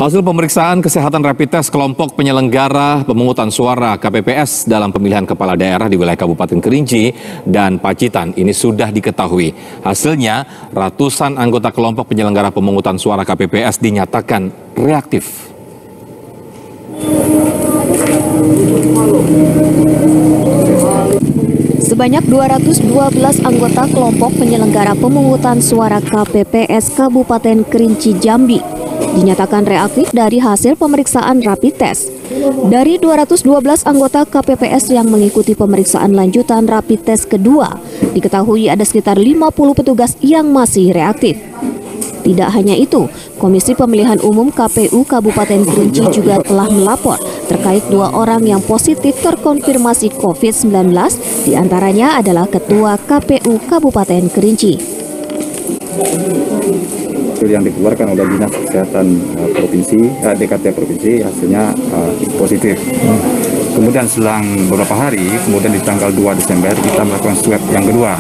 Hasil pemeriksaan kesehatan rapid test kelompok penyelenggara pemungutan suara KPPS dalam pemilihan kepala daerah di wilayah Kabupaten Kerinci dan Pacitan ini sudah diketahui. Hasilnya, ratusan anggota kelompok penyelenggara pemungutan suara KPPS dinyatakan reaktif. Sebanyak 212 anggota kelompok penyelenggara pemungutan suara KPPS Kabupaten Kerinci Jambi dinyatakan reaktif dari hasil pemeriksaan rapid test. Dari 212 anggota KPPS yang mengikuti pemeriksaan lanjutan rapid test kedua, diketahui ada sekitar 50 petugas yang masih reaktif. Tidak hanya itu, Komisi Pemilihan Umum KPU Kabupaten Kerinci juga telah melapor terkait 2 orang yang positif terkonfirmasi COVID-19, diantaranya adalah Ketua KPU Kabupaten Kerinci. Yang dikeluarkan oleh Dinas Kesehatan Provinsi, DKT Provinsi, hasilnya positif. Kemudian selang beberapa hari, kemudian di tanggal 2 Desember kita melakukan swab yang kedua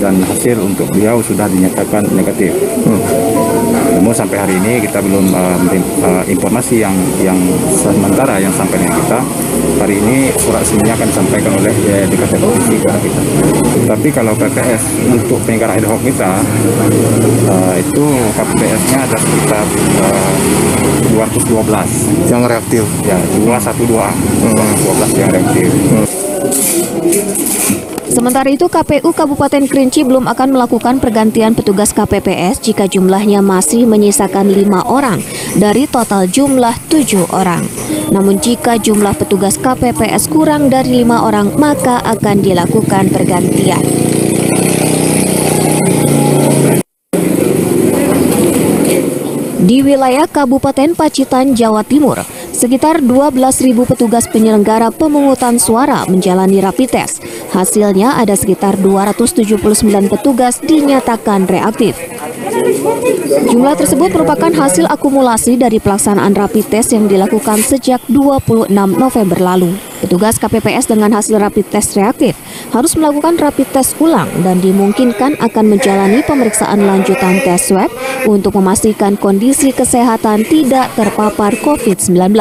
dan hasil untuk beliau sudah dinyatakan negatif. Namun sampai hari ini kita belum informasi yang sementara yang sampai dengan kita. Hari ini surat resminya akan disampaikan oleh DKT Provinsi kepada kita. Tapi kalau PPS untuk penyelenggara ad hoc kita itu KPPS-nya ada sekitar 212 yang reaktif. Ya, 212 yang reaktif. Sementara itu, KPU Kabupaten Kerinci belum akan melakukan pergantian petugas KPPS jika jumlahnya masih menyisakan 5 orang dari total jumlah 7 orang. Namun jika jumlah petugas KPPS kurang dari 5 orang, maka akan dilakukan pergantian. Di wilayah Kabupaten Pacitan, Jawa Timur, sekitar 12.000 petugas penyelenggara pemungutan suara menjalani rapid test. Hasilnya ada sekitar 279 petugas dinyatakan reaktif. Jumlah tersebut merupakan hasil akumulasi dari pelaksanaan rapid test yang dilakukan sejak 26 November lalu. Petugas KPPS dengan hasil rapid test reaktif harus melakukan rapid test ulang dan dimungkinkan akan menjalani pemeriksaan lanjutan tes swab untuk memastikan kondisi kesehatan tidak terpapar COVID-19.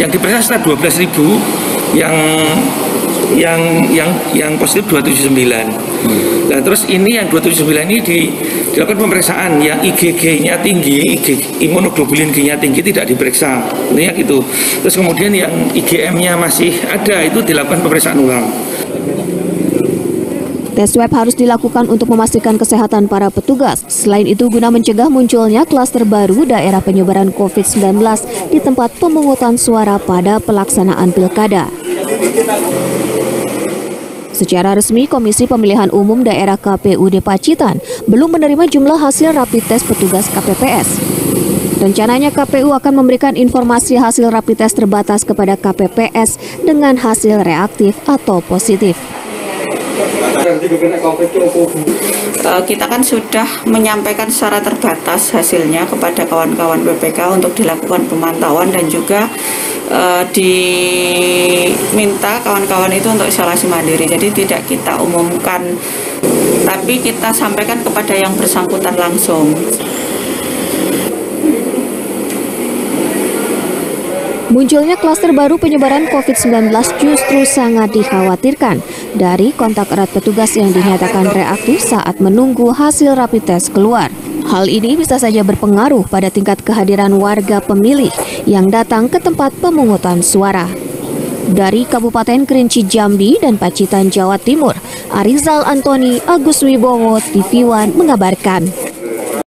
Yang diperiksa sekitar 12.000, yang positif 279. Nah, terus ini yang 279 ini dilakukan pemeriksaan yang IgG-nya tinggi, imunoglobulin G-nya tinggi tidak diperiksa. Ini ya gitu. Terus kemudian yang IgM-nya masih ada itu dilakukan pemeriksaan ulang. Tes swab harus dilakukan untuk memastikan kesehatan para petugas. Selain itu, guna mencegah munculnya klaster baru daerah penyebaran COVID-19 di tempat pemungutan suara pada pelaksanaan pilkada. Secara resmi, Komisi Pemilihan Umum Daerah KPUD Pacitan belum menerima jumlah hasil rapid test petugas KPPS. Rencananya KPU akan memberikan informasi hasil rapid test terbatas kepada KPPS dengan hasil reaktif atau positif. Kita kan sudah menyampaikan secara terbatas hasilnya kepada kawan-kawan BPK untuk dilakukan pemantauan dan juga diminta kawan-kawan itu untuk isolasi mandiri. Jadi tidak kita umumkan, tapi kita sampaikan kepada yang bersangkutan langsung. Munculnya klaster baru penyebaran COVID-19 justru sangat dikhawatirkan dari kontak erat petugas yang dinyatakan reaktif saat menunggu hasil rapid test keluar. Hal ini bisa saja berpengaruh pada tingkat kehadiran warga pemilih yang datang ke tempat pemungutan suara. Dari Kabupaten Kerinci Jambi dan Pacitan, Jawa Timur, Arizal Antoni, Agus Wibowo, TV One mengabarkan.